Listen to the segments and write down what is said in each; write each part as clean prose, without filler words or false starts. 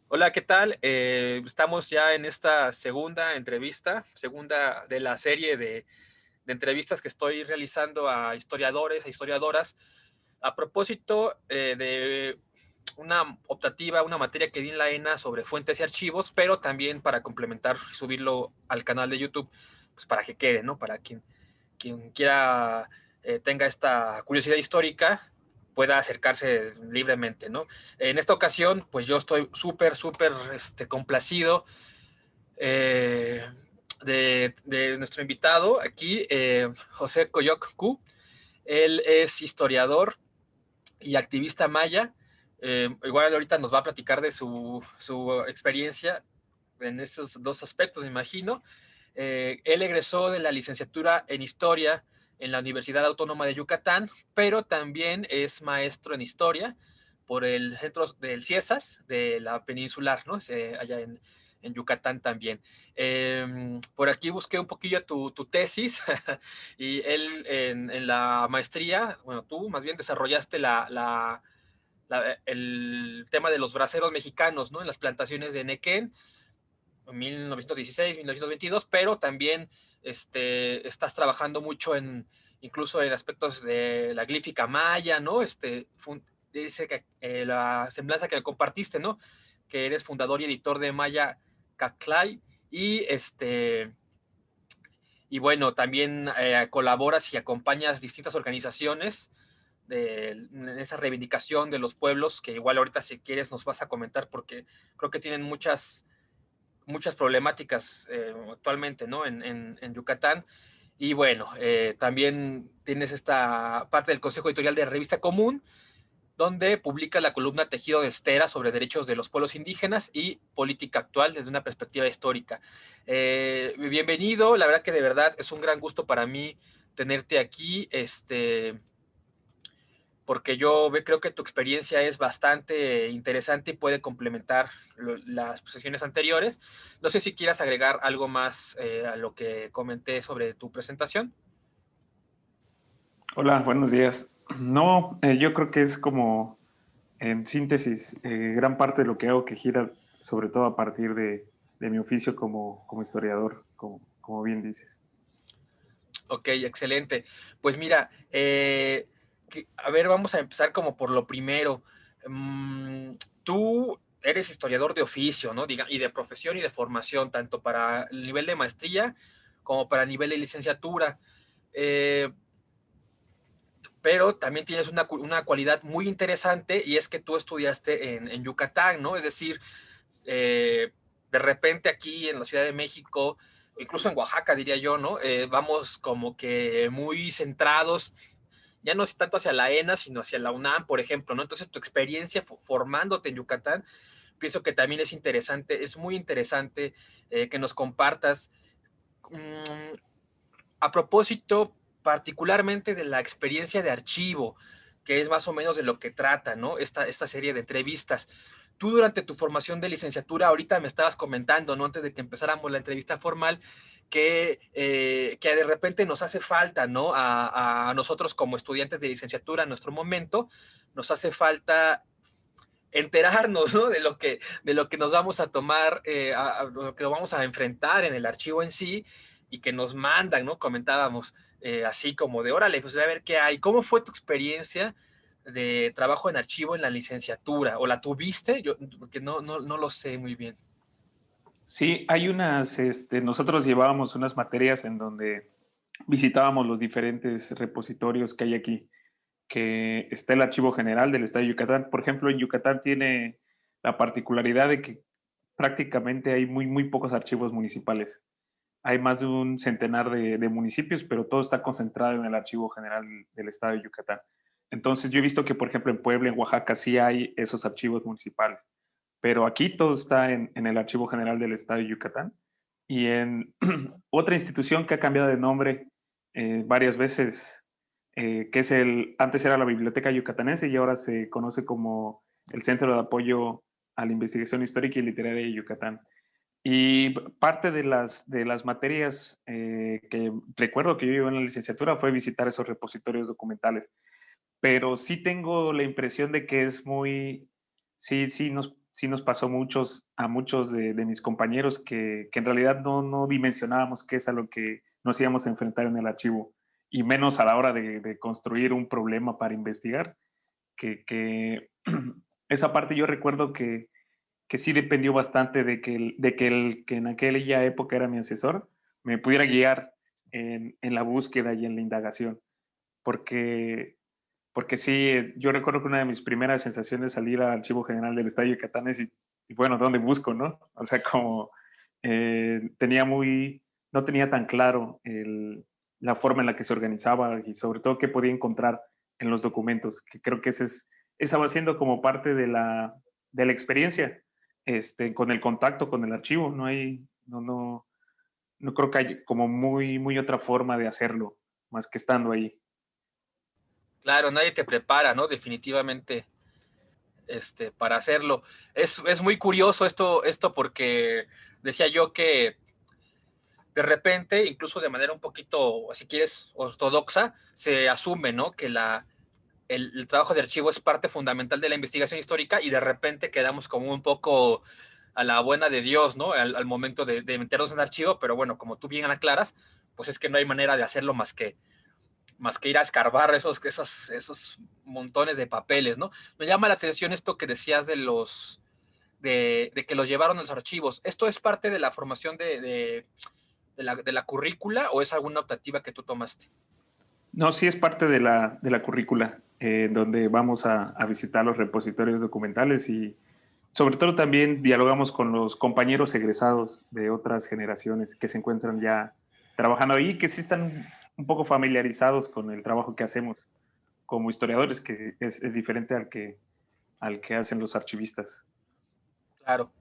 Hola, ¿qué tal? Estamos ya en esta segunda entrevista, segunda de la serie de entrevistas que estoy realizando a historiadores, a historiadoras, a propósito de una optativa, una materia que di en la ENA sobre fuentes y archivos, pero también para complementar, subirlo al canal de YouTube, pues para que quede, ¿no? Para quien quiera tenga esta curiosidad histórica pueda acercarse libremente, ¿no? En esta ocasión, pues yo estoy súper complacido eh, de nuestro invitado aquí, José Coyoc Q. Él es historiador y activista maya. Igual ahorita nos va a platicar de su experiencia en estos dos aspectos, me imagino. Él egresó de la licenciatura en Historia en la Universidad Autónoma de Yucatán, pero también es maestro en Historia por el centro del CIESAS de la peninsular, ¿no? Allá en Yucatán también. Por aquí busqué un poquillo tu tesis y él en la maestría, bueno, tú más bien desarrollaste el tema de los braceros mexicanos, ¿no? En las plantaciones de Nequén, 1916, 1922, pero también estás trabajando mucho incluso en aspectos de la glífica maya, ¿no? Dice que la semblanza que compartiste, ¿no? Que eres fundador y editor de Maya Caclay y y bueno, también colaboras y acompañas distintas organizaciones en esa reivindicación de los pueblos, que igual ahorita si quieres nos vas a comentar porque creo que tienen muchas problemáticas actualmente, ¿no? En Yucatán. Y bueno, también tienes esta parte del Consejo Editorial de Revista Común, donde publica la columna Tejido de Estera sobre derechos de los pueblos indígenas y política actual desde una perspectiva histórica. Bienvenido, la verdad que de verdad es un gran gusto para mí tenerte aquí. Porque yo creo que tu experiencia es bastante interesante y puede complementar las sesiones anteriores. No sé si quieras agregar algo más a lo que comenté sobre tu presentación. Hola, buenos días. No, yo creo que es como, en síntesis, gran parte de lo que hago que gira sobre todo a partir de mi oficio como historiador, como bien dices. Ok, excelente. Pues mira, a ver, vamos a empezar como por lo primero. Tú eres historiador de oficio, ¿no? Y de profesión y de formación, tanto para el nivel de maestría como para el nivel de licenciatura. Eh, pero también tienes una cualidad muy interesante y es que tú estudiaste en Yucatán, ¿no? Es decir, de repente aquí en la Ciudad de México, incluso en Oaxaca, diría yo, ¿no? Vamos como que muy centrados, ya no tanto hacia la ENA, sino hacia la UNAM, por ejemplo, ¿no? Entonces tu experiencia formándote en Yucatán, pienso que también es interesante, es muy interesante que nos compartas. Mmm, a propósito particularmente de la experiencia de archivo, que es más o menos de lo que trata, ¿no? Esta serie de entrevistas. Tú durante tu formación de licenciatura, ahorita me estabas comentando, ¿no? Antes de que empezáramos la entrevista formal, que de repente nos hace falta, ¿no? A nosotros como estudiantes de licenciatura en nuestro momento, nos hace falta enterarnos, ¿no? De lo que nos vamos a tomar, a lo que vamos a enfrentar en el archivo en sí y que nos mandan, ¿no? Comentábamos así como de, órale, pues a ver qué hay. ¿Cómo fue tu experiencia de trabajo en archivo en la licenciatura? ¿O la tuviste? Yo, porque no lo sé muy bien. Sí, hay nosotros llevábamos unas materias en donde visitábamos los diferentes repositorios que hay aquí, que está el Archivo General del Estado de Yucatán. Por ejemplo, en Yucatán tiene la particularidad de que prácticamente hay muy pocos archivos municipales. Hay más de un centenar de municipios, pero todo está concentrado en el Archivo General del Estado de Yucatán. Entonces, yo he visto que, por ejemplo, en Puebla, en Oaxaca, sí hay esos archivos municipales, pero aquí todo está en el Archivo General del Estado de Yucatán. Y en otra institución que ha cambiado de nombre varias veces, que es antes era la Biblioteca Yucatanense y ahora se conoce como el Centro de Apoyo a la Investigación Histórica y Literaria de Yucatán. Y parte de las materias que recuerdo que yo llevé en la licenciatura fue visitar esos repositorios documentales, pero sí tengo la impresión de que es muy, sí, sí nos pasó a muchos de mis compañeros que en realidad no dimensionábamos qué es a lo que nos íbamos a enfrentar en el archivo, y menos a la hora de construir un problema para investigar, que esa parte yo recuerdo que sí dependió bastante de que en aquella época era mi asesor, me pudiera guiar en la búsqueda y en la indagación, porque porque sí, yo recuerdo que una de mis primeras sensaciones salir al Archivo General del Estado de Yucatán es, y bueno, ¿dónde busco, no? O sea, como tenía no tenía tan claro la forma en la que se organizaba y sobre todo qué podía encontrar en los documentos, que creo que esa va siendo como parte de la experiencia, con el contacto con el archivo. No creo que hay como muy otra forma de hacerlo, más que estando ahí. Claro, nadie te prepara, ¿no? Definitivamente, para hacerlo. Es muy curioso esto porque decía yo que de repente, incluso de manera un poquito, si quieres, ortodoxa, se asume, ¿no? Que el trabajo de archivo es parte fundamental de la investigación histórica y de repente quedamos como un poco a la buena de Dios, ¿no? Al momento de meternos en archivo, pero bueno, como tú bien aclaras, pues es que no hay manera de hacerlo más que ir a escarbar esos montones de papeles, ¿no? Me llama la atención esto que decías de que los llevaron a los archivos. ¿Esto es parte de la formación de la currícula o es alguna optativa que tú tomaste? No, sí es parte de la currícula, donde vamos a visitar los repositorios documentales y sobre todo también dialogamos con los compañeros egresados de otras generaciones que se encuentran ya trabajando ahí, que sí están un poco familiarizados con el trabajo que hacemos como historiadores, que es diferente al que hacen los archivistas. Claro.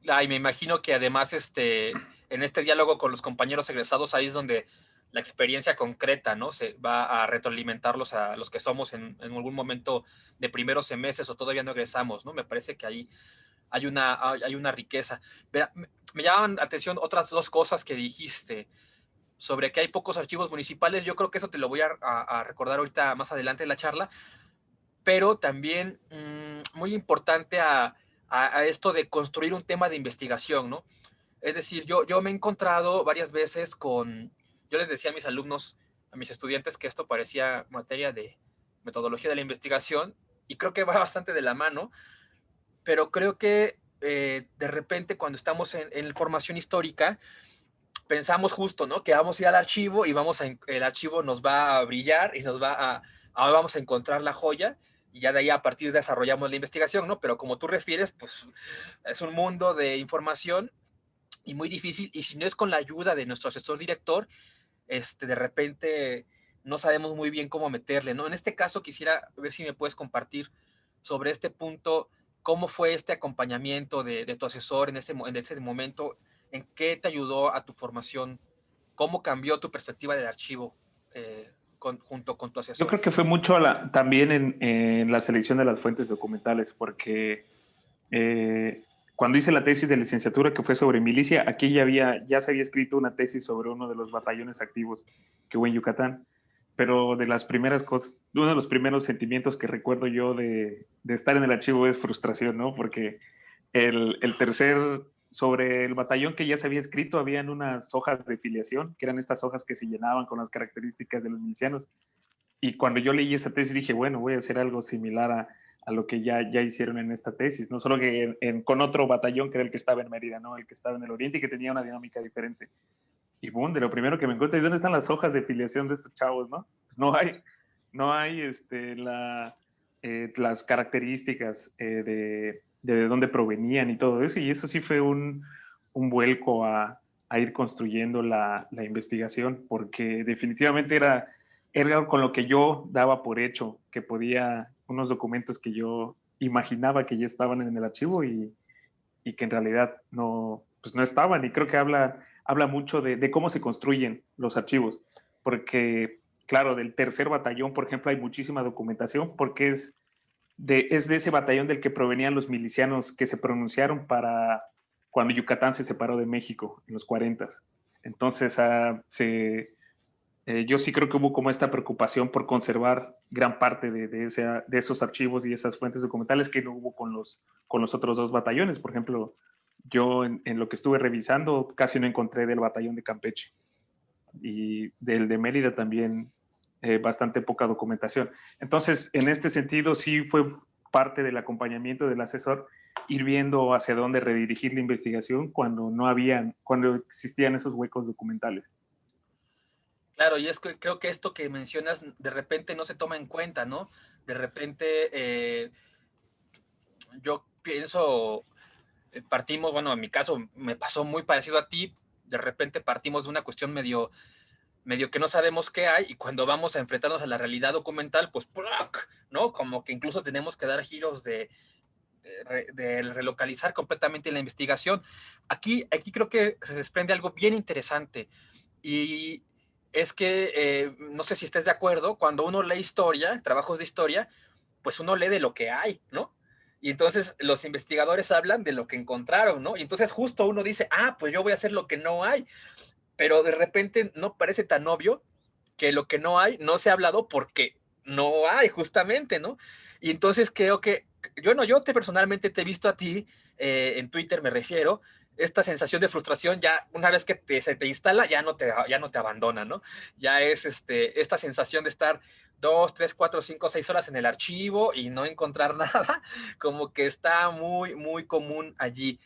Y me imagino que además en este diálogo con los compañeros egresados, ahí es donde la experiencia concreta, ¿no? Se va a retroalimentarlos a los que somos en algún momento de primeros semestres o todavía no egresamos, ¿no? Me parece que ahí hay una riqueza. Me llaman la atención otras dos cosas que dijiste sobre que hay pocos archivos municipales. Yo creo que eso te lo voy a recordar ahorita más adelante en la charla, pero también muy importante a esto de construir un tema de investigación, ¿no? Es decir, yo me he encontrado varias veces yo les decía a mis alumnos, a mis estudiantes, que esto parecía materia de metodología de la investigación, y creo que va bastante de la mano, pero creo que de repente cuando estamos en formación histórica, pensamos justo, ¿no? Que vamos a ir al archivo y el archivo nos va a brillar y vamos a encontrar la joya y ya de ahí a partir desarrollamos la investigación, ¿no? Pero como tú refieres, pues es un mundo de información y muy difícil, y si no es con la ayuda de nuestro asesor director, de repente no sabemos muy bien cómo meterle, ¿no? En este caso quisiera ver si me puedes compartir sobre este punto, cómo fue este acompañamiento de tu asesor en ese momento, en qué te ayudó a tu formación, cómo cambió tu perspectiva del archivo junto con tu Yo asesor. creo que fue mucho también en la selección de las fuentes documentales, porque cuando hice la tesis de licenciatura que fue sobre milicia, aquí ya se había escrito una tesis sobre uno de los batallones activos que hubo en Yucatán, pero de las primeras cosas, uno de los primeros sentimientos que recuerdo yo de estar en el archivo es frustración, ¿no? Porque sobre el batallón que ya se había escrito, habían unas hojas de filiación, que eran estas hojas que se llenaban con las características de los milicianos, y cuando yo leí esa tesis dije, bueno, voy a hacer algo similar a lo que ya hicieron en esta tesis, no solo que con otro batallón que era el que estaba en Mérida, ¿no? El que estaba en el Oriente y que tenía una dinámica diferente. Y boom, de lo primero que me encuentro, ¿y dónde están las hojas de filiación de estos chavos, no? Pues no hay las características de dónde provenían y todo eso, y eso sí fue un vuelco a ir construyendo la investigación, porque definitivamente era con lo que yo daba por hecho, que unos documentos que yo imaginaba que ya estaban en el archivo y que en realidad pues no estaban. Y creo que habla mucho de cómo se construyen los archivos, porque, claro, del tercer batallón, por ejemplo, hay muchísima documentación, porque es de ese batallón del que provenían los milicianos que se pronunciaron para cuando Yucatán se separó de México en los 40. Entonces, Yo sí creo que hubo como esta preocupación por conservar gran parte de esos archivos y esas fuentes documentales que no hubo con los otros dos batallones. Por ejemplo, yo en lo que estuve revisando casi no encontré del batallón de Campeche y del de Mérida también bastante poca documentación. Entonces, en este sentido, sí fue parte del acompañamiento del asesor ir viendo hacia dónde redirigir la investigación cuando existían esos huecos documentales. Claro, y es que creo que esto que mencionas de repente no se toma en cuenta, ¿no? De repente yo pienso, partimos, bueno, en mi caso me pasó muy parecido a ti, de repente partimos de una cuestión medio que no sabemos qué hay y cuando vamos a enfrentarnos a la realidad documental, pues, ¡plac! ¿No? Como que incluso tenemos que dar giros de relocalizar completamente la investigación. Aquí creo que se desprende algo bien interesante y es que, no sé si estés de acuerdo, cuando uno lee historia, trabajos de historia, pues uno lee de lo que hay, ¿no? Y entonces los investigadores hablan de lo que encontraron, ¿no? Y entonces justo uno dice, ah, pues yo voy a hacer lo que no hay, pero de repente no parece tan obvio que lo que no hay no se ha hablado porque no hay, justamente, ¿no? Y entonces creo que, bueno, yo personalmente te he visto a ti, en Twitter me refiero, esta sensación de frustración ya una vez que se te instala ya no te abandona, ¿no? Ya es esta sensación de estar 2, 3, 4, 5, 6 horas en el archivo y no encontrar nada, como que está muy, muy común allí.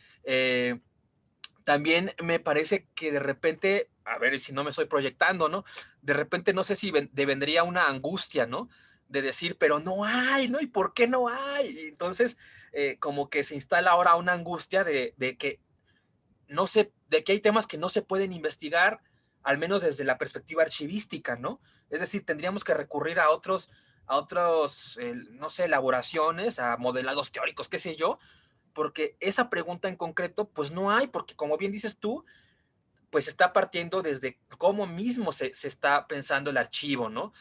También me parece que de repente, a ver si no me estoy proyectando, ¿no? De repente no sé si vendría una angustia, ¿no? De decir, pero no hay, ¿no? ¿Y por qué no hay? Y entonces, como que se instala ahora una angustia de que no sé, de que hay temas que no se pueden investigar, al menos desde la perspectiva archivística, ¿no? Es decir, tendríamos que recurrir a otros, no sé, elaboraciones, a modelados teóricos, qué sé yo, porque esa pregunta en concreto, pues no hay, porque como bien dices tú, pues está partiendo desde cómo mismo se está pensando el archivo, ¿no?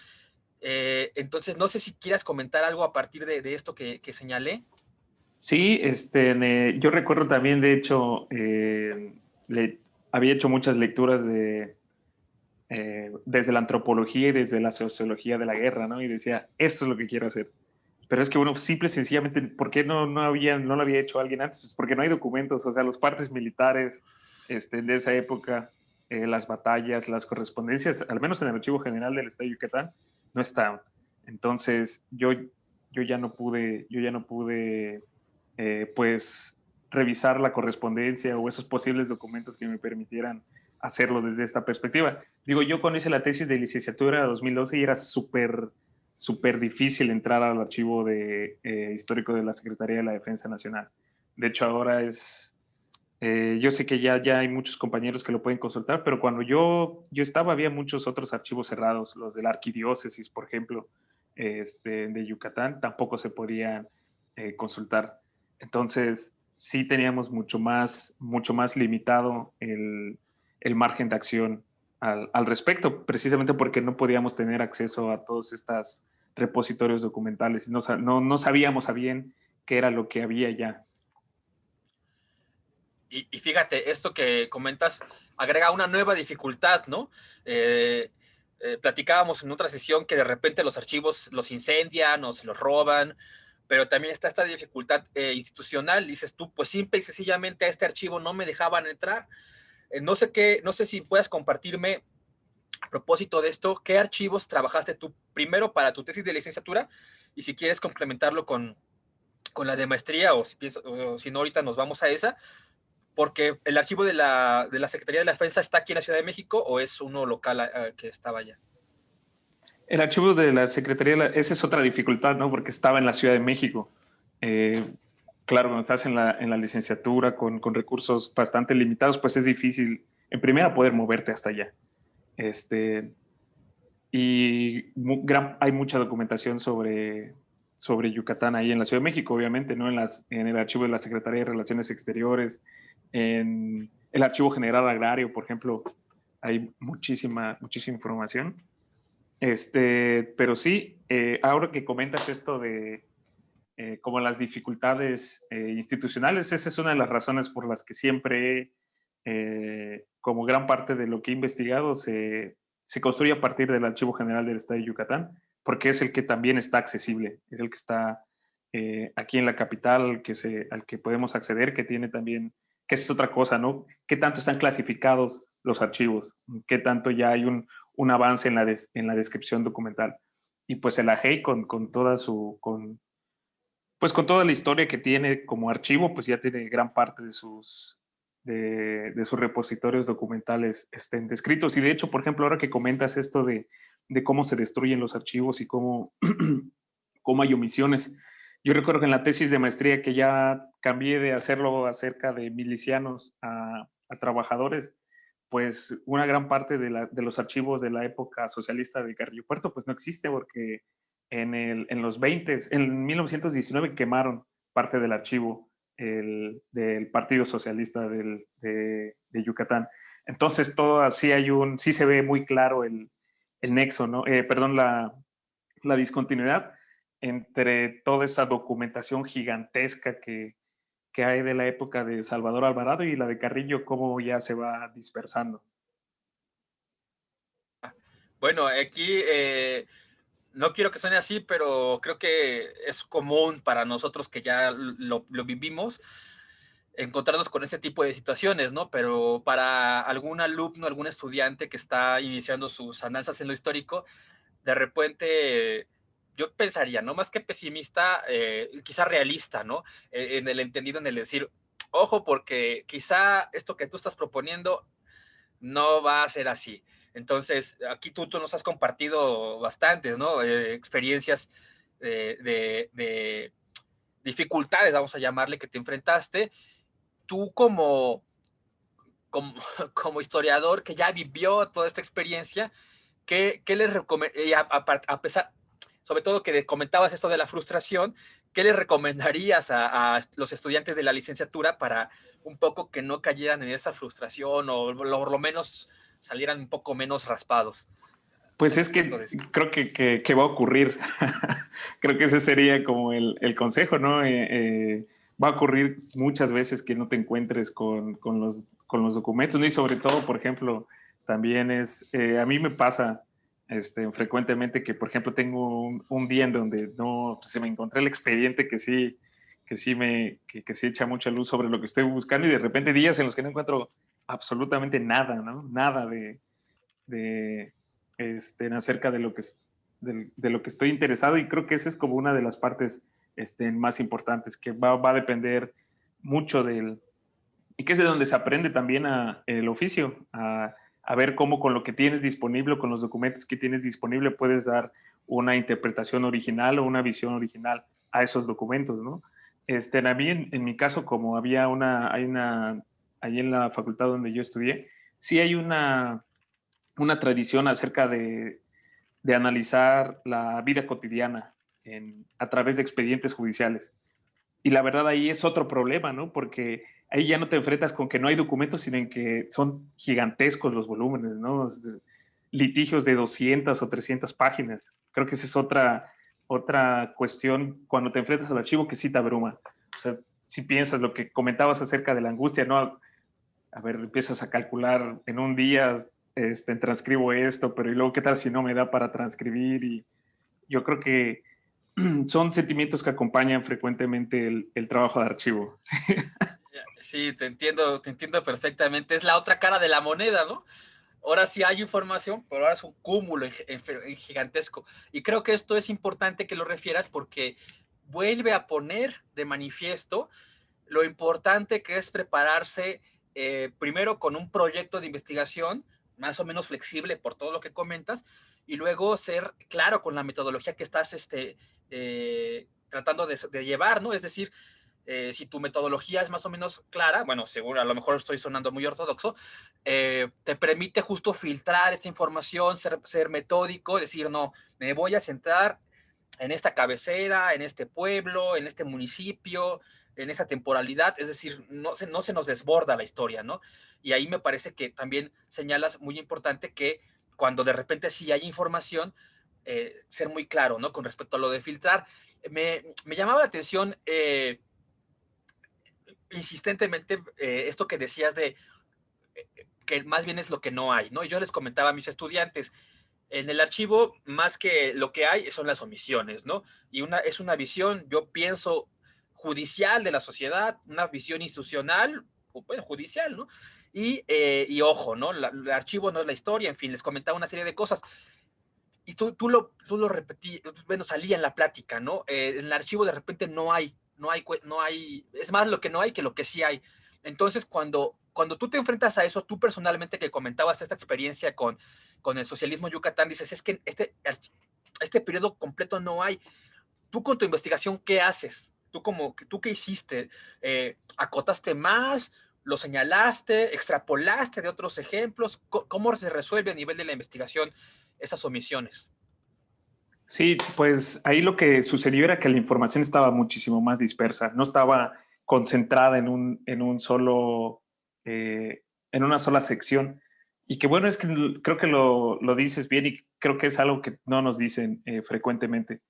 Entonces, no sé si quieras comentar algo a partir de esto que señalé. Sí, yo recuerdo también, de hecho, había hecho muchas lecturas desde la antropología y desde la sociología de la guerra, ¿no? Y decía, esto es lo que quiero hacer. Pero es que, bueno, simple y sencillamente, ¿por qué no lo había hecho alguien antes? Pues porque no hay documentos, o sea, los partes militares de esa época, las batallas, las correspondencias, al menos en el Archivo General del Estado de Yucatán, no estaban. Entonces, yo ya no pude pues, revisar la correspondencia o esos posibles documentos que me permitieran hacerlo desde esta perspectiva. Digo, yo cuando hice la tesis de licenciatura en 2012 y era súper difícil entrar al archivo histórico de la Secretaría de la Defensa Nacional. De hecho, ahora yo sé que ya hay muchos compañeros que lo pueden consultar, pero cuando yo estaba había muchos otros archivos cerrados, los de la arquidiócesis, por ejemplo, de Yucatán, tampoco se podían consultar. Entonces, sí teníamos mucho más limitado el margen de acción al respecto, precisamente porque no podíamos tener acceso a todos estos repositorios documentales. No sabíamos a bien qué era lo que había ya. Y fíjate, esto que comentas agrega una nueva dificultad, ¿no? Platicábamos en otra sesión que de repente los archivos los incendian o se los roban, pero también está esta dificultad institucional. Dices tú, pues simple y sencillamente a este archivo no me dejaban entrar. No sé si puedas compartirme a propósito de esto, ¿qué archivos trabajaste tú primero para tu tesis de licenciatura? Y si quieres complementarlo con la de maestría o si no, ahorita nos vamos a esa, porque el archivo de la Secretaría de la Defensa está aquí en la Ciudad de México o es uno local que estaba allá. El archivo de la Secretaría, esa es otra dificultad, ¿no? Porque estaba en la Ciudad de México. Eh, claro, cuando estás en la licenciatura con recursos bastante limitados, pues es difícil, en primera, poder moverte hasta allá. Este, y hay mucha documentación sobre Yucatán ahí en la Ciudad de México, obviamente, ¿no? En el archivo de la Secretaría de Relaciones Exteriores, en el Archivo General Agrario, por ejemplo, hay muchísima información. Pero sí, ahora que comentas esto de como las dificultades institucionales, esa es una de las razones por las que siempre, como gran parte de lo que he investigado, se construye a partir del Archivo General del Estado de Yucatán, porque es el que también está accesible, es el que está aquí en la capital, al que podemos acceder, que tiene también, que es otra cosa, ¿no? ¿Qué tanto están clasificados los archivos? ¿Qué tanto ya hay un avance en en la descripción documental? Y pues el AGEI con toda pues con toda la historia que tiene como archivo, pues ya tiene gran parte de sus repositorios documentales descritos. Y de hecho, por ejemplo, ahora que comentas esto de cómo se destruyen los archivos y cómo, cómo hay omisiones, yo recuerdo que en la tesis de maestría que ya cambié de hacerlo acerca de milicianos a trabajadores, pues una gran parte de los archivos de la época socialista de Carrillo Puerto pues no existe porque en los 20, en 1919 quemaron parte del archivo del Partido Socialista de Yucatán. Entonces todo así sí se ve muy claro el nexo, ¿no? Perdón, la discontinuidad entre toda esa documentación gigantesca que hay de la época de Salvador Alvarado y la de Carrillo, cómo ya se va dispersando. Bueno, aquí no quiero que suene así, pero creo que es común para nosotros que ya lo vivimos, encontrarnos con ese tipo de situaciones, ¿no? Pero para algún alumno, algún estudiante que está iniciando sus andanzas en lo histórico, de repente yo pensaría, ¿no? Más que pesimista, quizá realista, ¿no? En el entendido, en el decir, ojo, porque quizá esto que tú estás proponiendo no va a ser así. Entonces, aquí tú nos has compartido bastantes, ¿no? Experiencias de dificultades, vamos a llamarle, que te enfrentaste. Tú como, como historiador que ya vivió toda esta experiencia, ¿qué les recomendaría, a pesar, sobre todo que comentabas esto de la frustración, qué les recomendarías a los estudiantes de la licenciatura para un poco que no cayeran en esa frustración o por lo menos salieran un poco menos raspados Pues al es respecto que de esto? creo que va a ocurrir. Creo que ese sería como el consejo, ¿no? Va a ocurrir muchas veces que no te encuentres con los documentos, ¿no? Y sobre todo, por ejemplo, también a mí me pasa frecuentemente que, por ejemplo, tengo un día en donde no, pues, se me encontré el expediente que sí echa mucha luz sobre lo que estoy buscando y de repente días en los que no encuentro absolutamente nada, ¿no? Nada de acerca de lo de lo que estoy interesado y creo que esa es como una de las partes más importantes que va a depender mucho y que es de donde se aprende también el oficio, a ver cómo con lo que tienes disponible, con los documentos que tienes disponible, puedes dar una interpretación original o una visión original a esos documentos, ¿no? A mí, en mi caso, como ahí en la facultad donde yo estudié, sí hay una tradición acerca de analizar la vida cotidiana a través de expedientes judiciales. Y la verdad ahí es otro problema, ¿no? Porque ahí ya no te enfrentas con que no hay documentos, sino en que son gigantescos los volúmenes, ¿no? Litigios de 200 o 300 páginas. Creo que esa es otra cuestión cuando te enfrentas al archivo que sí te abruma. O sea, si piensas lo que comentabas acerca de la angustia, ¿no? A ver, empiezas a calcular en un día, transcribo esto, pero y luego qué tal si no me da para transcribir y yo creo que son sentimientos que acompañan frecuentemente el trabajo de archivo. Sí, te entiendo perfectamente. Es la otra cara de la moneda, ¿no? Ahora sí hay información, pero ahora es un cúmulo en gigantesco. Y creo que esto es importante que lo refieras porque vuelve a poner de manifiesto lo importante que es prepararse primero con un proyecto de investigación más o menos flexible por todo lo que comentas y luego ser claro con la metodología que estás tratando de llevar, ¿no? Es decir, si tu metodología es más o menos clara, bueno, seguro, a lo mejor estoy sonando muy ortodoxo, te permite justo filtrar esta información, ser metódico, decir, no, me voy a centrar en esta cabecera, en este pueblo, en este municipio, en esa temporalidad, es decir, no se nos desborda la historia, ¿no? Y ahí me parece que también señalas muy importante que cuando de repente sí hay información, ser muy claro, ¿no? Con respecto a lo de filtrar. Me llamaba la atención insistentemente esto que decías de que más bien es lo que no hay, ¿no? Y yo les comentaba a mis estudiantes, en el archivo, más que lo que hay, son las omisiones, ¿no? Y es una visión, yo pienso, judicial de la sociedad, una visión institucional, o bueno, judicial, ¿no? Y ojo, ¿no? El archivo no es la historia, en fin, les comentaba una serie de cosas. Y tú lo repetí, bueno, salía en la plática, ¿no? En el archivo de repente no hay, es más lo que no hay que lo que sí hay. Entonces, cuando tú te enfrentas a eso, tú personalmente que comentabas esta experiencia con el socialismo Yucatán, dices, es que este periodo completo no hay. Tú con tu investigación, ¿qué haces? ¿Tú qué hiciste? ¿Acotaste más? ¿Lo señalaste? ¿Extrapolaste de otros ejemplos? ¿Cómo se resuelve a nivel de la investigación esas omisiones? Sí, pues ahí lo que sucedió era que la información estaba muchísimo más dispersa, no estaba concentrada en un solo, en una sola sección. Y que bueno, es que creo que lo dices bien y creo que es algo que no nos dicen frecuentemente,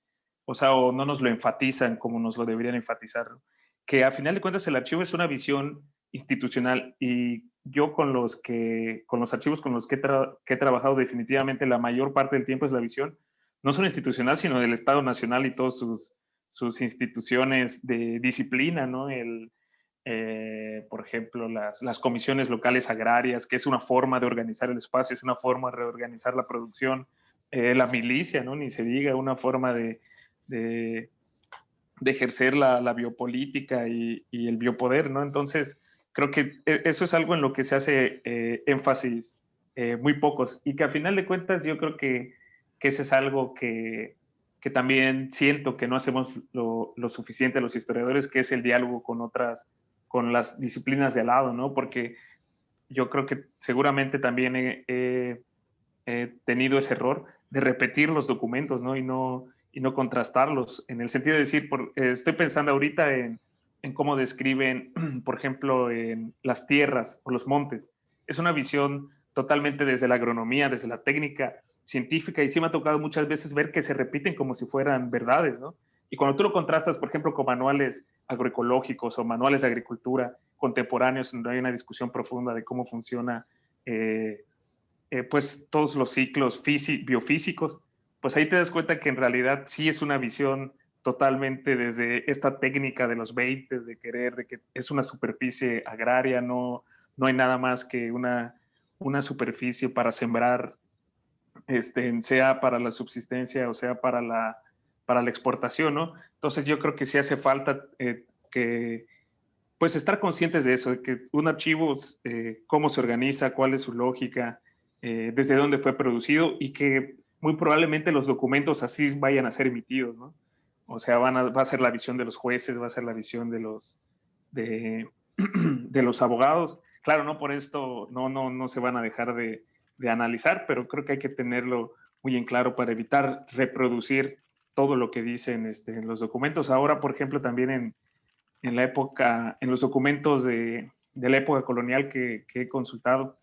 o sea, o no nos lo enfatizan como nos lo deberían enfatizar, que a final de cuentas el archivo es una visión institucional y yo con los archivos con los que he trabajado definitivamente la mayor parte del tiempo es la visión no solo institucional, sino del Estado Nacional y todas sus instituciones de disciplina, ¿no? Por ejemplo, las comisiones locales agrarias, que es una forma de organizar el espacio, es una forma de reorganizar la producción, la milicia, ¿no? Ni se diga, una forma de, de ejercer la biopolítica y el biopoder, ¿no? Entonces, creo que eso es algo en lo que se hace énfasis muy pocos y que a final de cuentas yo creo que eso es algo que también siento que no hacemos lo suficiente los historiadores, que es el diálogo con otras, con las disciplinas de al lado, ¿no? Porque yo creo que seguramente también he tenido ese error de repetir los documentos, ¿no? Y no contrastarlos, en el sentido de decir, estoy pensando ahorita en cómo describen, por ejemplo, en las tierras o los montes. Es una visión totalmente desde la agronomía, desde la técnica científica, y sí me ha tocado muchas veces ver que se repiten como si fueran verdades, ¿no? Y cuando tú lo contrastas, por ejemplo, con manuales agroecológicos o manuales de agricultura contemporáneos, donde hay una discusión profunda de cómo funciona pues todos los ciclos biofísicos, pues ahí te das cuenta que en realidad sí es una visión totalmente desde esta técnica de los 20, de querer, de que es una superficie agraria, no hay nada más que una superficie para sembrar, sea para la subsistencia o sea para la exportación, ¿no? Entonces yo creo que sí hace falta que pues estar conscientes de eso, de que un archivo, cómo se organiza, cuál es su lógica, desde dónde fue producido y que muy probablemente los documentos así vayan a ser emitidos, ¿no? O sea, va a ser la visión de los jueces, va a ser la visión de, de los abogados. Claro, no por esto no se van a dejar de analizar, pero creo que hay que tenerlo muy en claro para evitar reproducir todo lo que dicen en los documentos. Ahora, por ejemplo, también en la época, en los documentos de la época colonial que he consultado.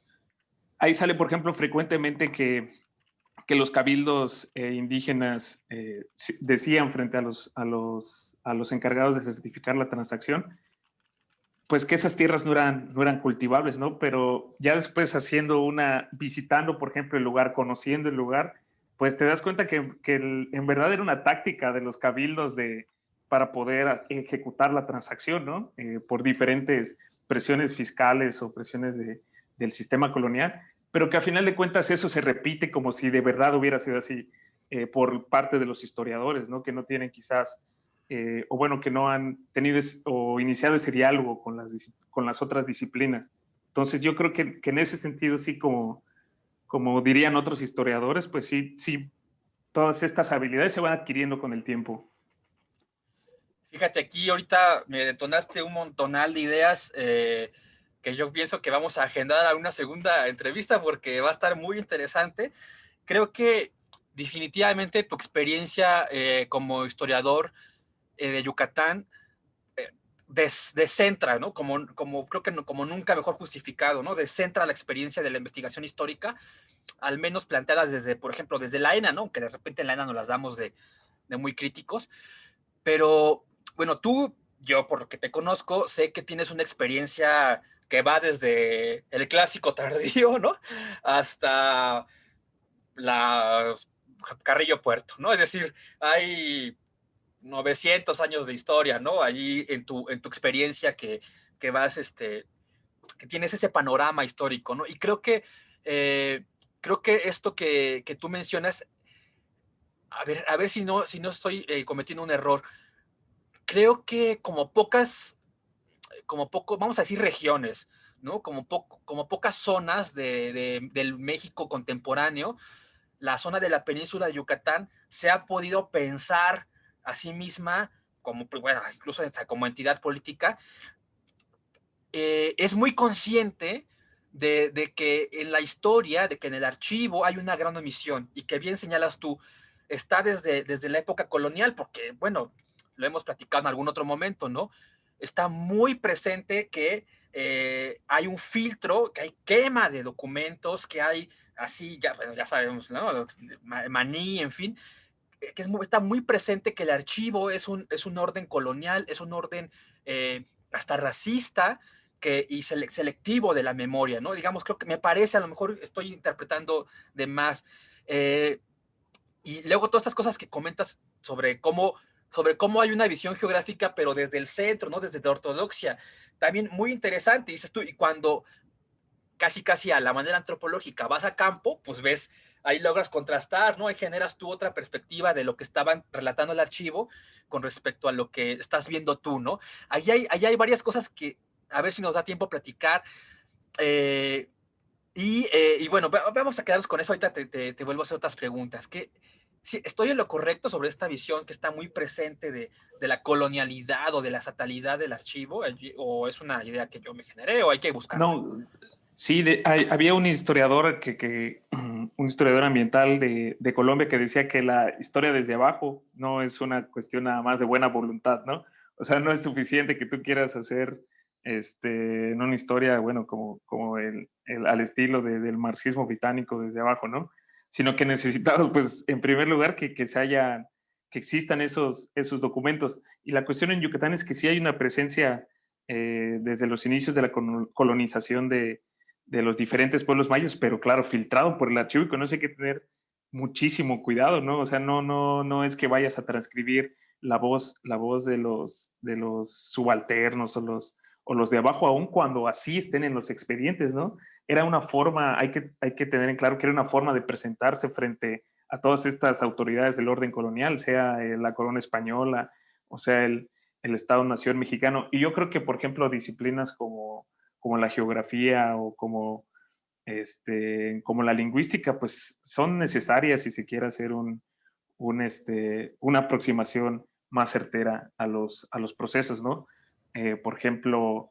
Ahí sale, por ejemplo, frecuentemente que los cabildos indígenas decían frente a los encargados de certificar la transacción, pues que esas tierras no eran cultivables, ¿no? Pero ya después visitando, por ejemplo, el lugar, conociendo el lugar, pues te das cuenta en verdad era una táctica de los cabildos para poder ejecutar la transacción, ¿no? Por diferentes presiones fiscales o presiones del sistema colonial, pero que a final de cuentas eso se repite como si de verdad hubiera sido así por parte de los historiadores, ¿no? Que no tienen quizás o bueno, que no han tenido o iniciado ese diálogo con las otras disciplinas. Entonces yo creo que en ese sentido sí, como dirían otros historiadores, pues sí, todas estas habilidades se van adquiriendo con el tiempo. Fíjate, aquí ahorita me detonaste un montonal de ideas que yo pienso que vamos a agendar a una segunda entrevista porque va a estar muy interesante. Creo que definitivamente tu experiencia como historiador de Yucatán descentra, ¿no? Creo que como nunca mejor justificado, ¿no? Descentra la experiencia de la investigación histórica, al menos planteadas desde, por ejemplo, desde la ENA, ¿no? Que de repente en la ENA nos las damos de muy críticos, pero bueno, yo por lo que te conozco, sé que tienes una experiencia que va desde el clásico tardío, ¿no? Hasta la Carrillo Puerto, ¿no? Es decir, hay 900 años de historia, ¿no? Allí en tu experiencia que vas, que tienes ese panorama histórico, ¿no? Y creo que esto que tú mencionas, a ver si no estoy cometiendo un error. Creo que vamos a decir regiones, ¿no? Como pocas zonas del México contemporáneo, la zona de la península de Yucatán se ha podido pensar a sí misma como, bueno, incluso como entidad política, es muy consciente de que en la historia, de que en el archivo hay una gran omisión y que bien señalas tú, está desde la época colonial, porque, bueno, lo hemos platicado en algún otro momento, ¿no? Está muy presente que hay un filtro, que hay quema de documentos, que hay así, ya, bueno, ya sabemos, ¿no? Maní, en fin, está muy presente que el archivo es un orden colonial, es un orden hasta racista y selectivo de la memoria, ¿no? Digamos, creo que me parece, a lo mejor estoy interpretando de más. Eh, y luego todas estas cosas que comentas sobre cómo hay una visión geográfica, pero desde el centro, ¿no? Desde la ortodoxia. También muy interesante, dices tú, y cuando casi a la manera antropológica vas a campo, pues ves, ahí logras contrastar, ¿no? Ahí generas tú otra perspectiva de lo que estaban relatando el archivo con respecto a lo que estás viendo tú, ¿no? Ahí hay varias cosas que, a ver si nos da tiempo a platicar. Eh, y bueno, vamos a quedarnos con eso. Ahorita te vuelvo a hacer otras preguntas. Si estoy en lo correcto sobre esta visión que está muy presente de la colonialidad o de la estatalidad del archivo, o es una idea que yo me generé, o hay que buscarla? No, sí, había un historiador un historiador ambiental de Colombia que decía que la historia desde abajo no es una cuestión nada más de buena voluntad, ¿no? O sea, no es suficiente que tú quieras hacer en una historia, bueno, como al estilo del marxismo británico desde abajo, ¿no? Sino que necesitamos, pues, en primer lugar, que existan esos documentos. Y la cuestión en Yucatán es que sí hay una presencia desde los inicios de la colonización de los diferentes pueblos mayos, pero claro, filtrado por el archivo y con eso hay que tener muchísimo cuidado, ¿no? O sea, no es que vayas a transcribir la voz de los subalternos o los de abajo, aun cuando así estén en los expedientes, ¿no? Era una forma, hay que tener en claro que era una forma de presentarse frente a todas estas autoridades del orden colonial, sea la corona española, o sea, el Estado-Nación mexicano. Y yo creo que, por ejemplo, disciplinas como la geografía o como la lingüística, pues son necesarias si se quiere hacer una aproximación más certera a los procesos, ¿no? Por ejemplo,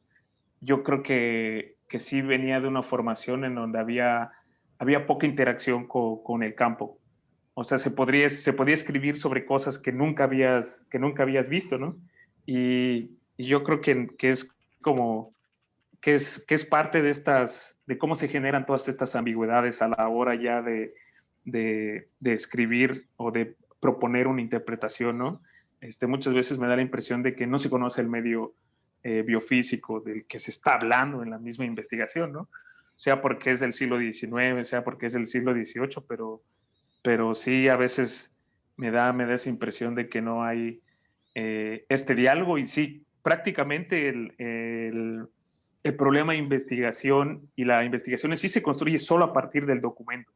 yo creo que sí venía de una formación en donde había poca interacción con el campo. O sea, se podía escribir sobre cosas que nunca habías visto, ¿no? Y yo creo que es como, que es parte de de cómo se generan todas estas ambigüedades a la hora ya de escribir o de proponer una interpretación, ¿no? Muchas veces me da la impresión de que no se conoce el medio biofísico del que se está hablando en la misma investigación, ¿no? Sea porque es del siglo XIX, sea porque es del siglo XVIII, pero sí a veces me da esa impresión de que no hay este diálogo y sí, prácticamente el problema de investigación y la investigación en sí se construye solo a partir del documento,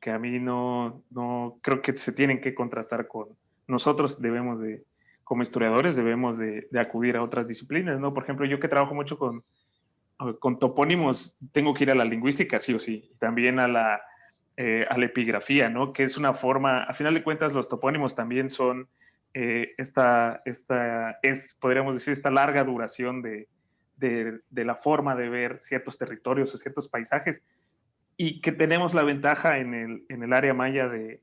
que a mí no creo que se tienen que contrastar con nosotros, como historiadores, debemos de acudir a otras disciplinas, ¿no? Por ejemplo, yo que trabajo mucho con topónimos, tengo que ir a la lingüística, sí o sí, y también a la epigrafía, ¿no? Que es una forma, a final de cuentas, los topónimos también son podríamos decir, esta larga duración de la forma de ver ciertos territorios o ciertos paisajes, y que tenemos la ventaja en el área maya de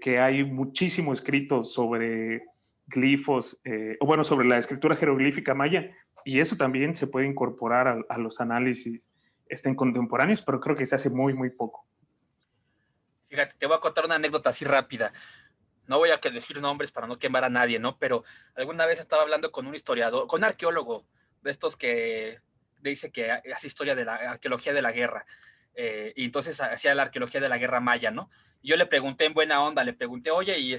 que hay muchísimo escrito sobre glifos, o bueno, sobre la escritura jeroglífica maya, y eso también se puede incorporar a los análisis contemporáneos, pero creo que se hace muy, muy poco. Fíjate, te voy a contar una anécdota así rápida. No voy a decir nombres para no quemar a nadie, ¿no? Pero alguna vez estaba hablando con un historiador, con un arqueólogo, de estos que dice que hace historia de la arqueología de la guerra. Y entonces hacía la arqueología de la guerra maya, ¿no? Y yo le pregunté en buena onda, le pregunté, oye, y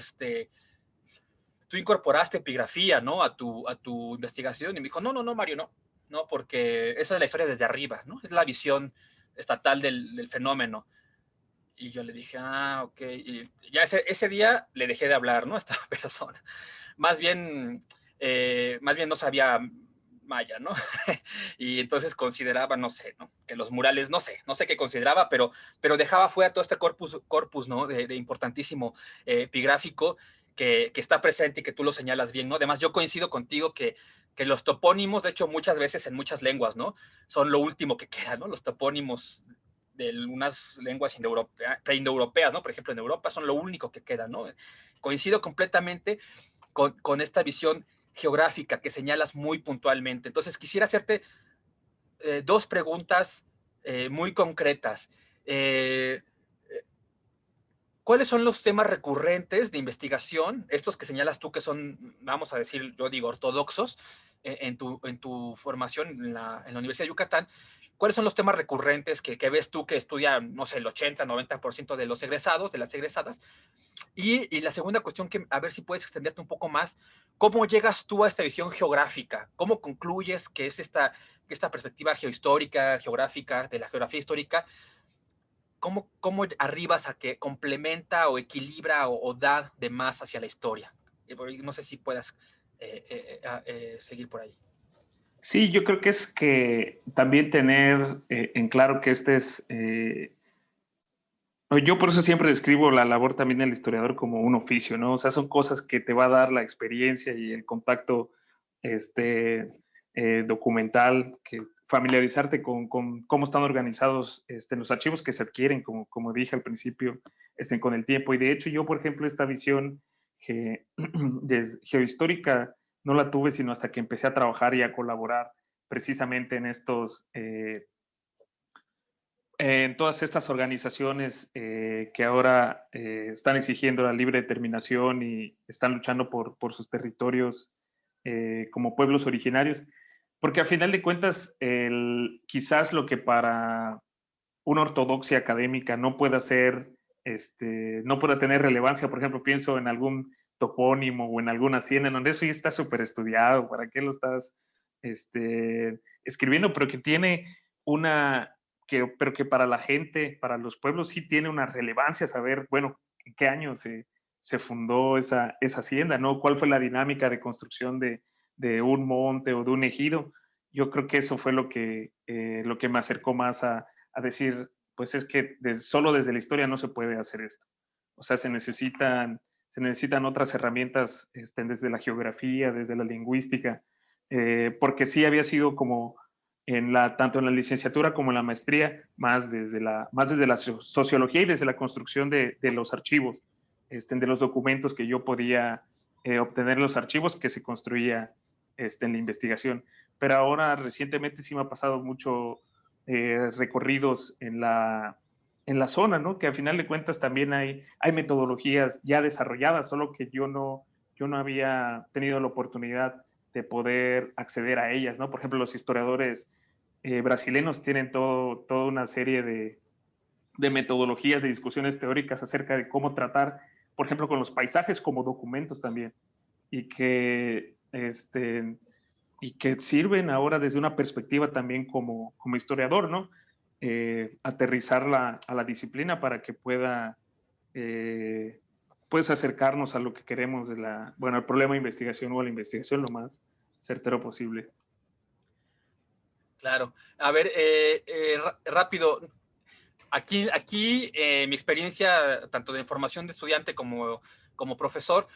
tú incorporaste epigrafía, ¿no? A tu investigación. Y me dijo, no, no, no, Mario, no. No, porque esa es la historia desde arriba, ¿no? Es la visión estatal del fenómeno. Y yo le dije, ah, ok. Y ya ese día le dejé de hablar, ¿no? A esta persona. Más bien, más bien no sabía maya, ¿no? Y entonces consideraba, no sé, ¿no? Que los murales, no sé qué consideraba, pero dejaba fuera todo este corpus, ¿no? De importantísimo epigráfico que está presente y que tú lo señalas bien, ¿no? Además, yo coincido contigo que los topónimos, de hecho, muchas veces en muchas lenguas, ¿no? Son lo último que queda, ¿no? Los topónimos de unas lenguas preindoeuropeas, ¿no? Por ejemplo, en Europa son lo único que queda, ¿no? Coincido completamente con esta visión geográfica que señalas muy puntualmente. Entonces, quisiera hacerte dos preguntas muy concretas. Eh, ¿Cuáles son los temas recurrentes de investigación, estos que señalas tú que son, vamos a decir, yo digo, ortodoxos en tu formación en la Universidad de Yucatán? ¿Cuáles son los temas recurrentes que ves tú que estudian, no sé, el 80-90% de los egresados, de las egresadas? Y la segunda cuestión, que a ver si puedes extenderte un poco más, ¿cómo llegas tú a esta visión geográfica? ¿Cómo concluyes que es esta perspectiva geohistórica, geográfica, de la geografía histórica? ¿Cómo arribas a que complementa o equilibra o da de más hacia la historia? No sé si puedas seguir por ahí. Sí, yo creo que es que también tener en claro que este es yo por eso siempre describo la labor también del historiador como un oficio, ¿no? O sea, son cosas que te va a dar la experiencia y el contacto este, documental, que familiarizarte con cómo están organizados los archivos que se adquieren, como dije al principio, con el tiempo. Y de hecho yo, por ejemplo, esta visión geohistórica no la tuve sino hasta que empecé a trabajar y a colaborar precisamente en todas estas organizaciones que ahora están exigiendo la libre determinación y están luchando por sus territorios como pueblos originarios, porque a final de cuentas, quizás lo que para una ortodoxia académica no pueda ser, no pueda tener relevancia, por ejemplo, pienso en algún topónimo o en alguna hacienda, en donde eso ya está súper estudiado, ¿para qué lo estás escribiendo? Pero que tiene pero que para la gente, para los pueblos sí tiene una relevancia saber, bueno, en qué año se fundó esa hacienda, ¿no? ¿Cuál fue la dinámica de construcción de un monte o de un ejido? Yo creo que eso fue lo que me acercó más a decir, pues es que solo desde la historia no se puede hacer esto. O sea, se necesitan otras herramientas desde la geografía, desde la lingüística, porque sí había sido como tanto en la licenciatura como en la maestría, más desde la sociología y desde la construcción de los archivos, de los documentos que yo podía obtener en los archivos que se construía en la investigación. Pero ahora recientemente sí me ha pasado mucho recorridos en la zona, ¿no? Que al final de cuentas también hay metodologías ya desarrolladas, solo que yo no había tenido la oportunidad de poder acceder a ellas, ¿no? Por ejemplo, los historiadores brasileños tienen toda una serie de metodologías, de discusiones teóricas acerca de cómo tratar, por ejemplo, con los paisajes como documentos también, y que sirven ahora desde una perspectiva también como historiador, ¿no? Aterrizarla a la disciplina para que puedes acercarnos a lo que queremos al problema de investigación o a la investigación lo más certero posible. Claro. A ver, rápido. Aquí mi experiencia, tanto de formación de estudiante como profesor,